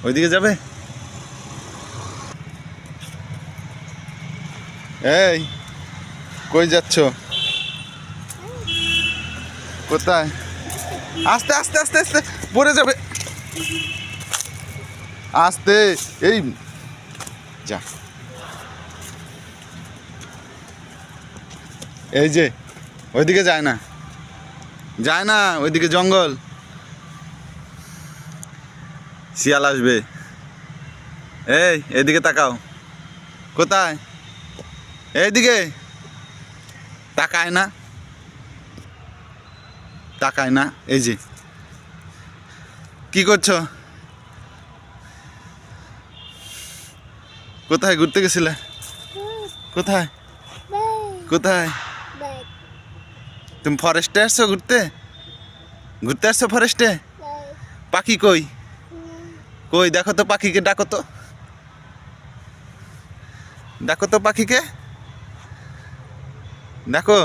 ওইদিকে যাবে? এই কই যাচ্ছ? কোথায়? আস্তে আস্তে আস্তে আস্তে পড়ে যাবে, আস্তে। এই যা, এই যে ওইদিকে যায় না, যায় না, ওইদিকে জঙ্গল, শিয়াল আসবে। এই এদিকে তাকাও। কোথায়? এইদিকে তাকায় না, তাকায় না। এই যে কি করছো? কোথায় ঘুরতে গেছিলে? কোথায় কোথায়? তুমি ফরেস্টে আসছো ঘুরতে? ঘুরতে আসছো ফরেস্টে? পাখি কই? কই দেখো তো পাখিকে, ডাকো তো, ডাকো তো পাখিকে, দেখো।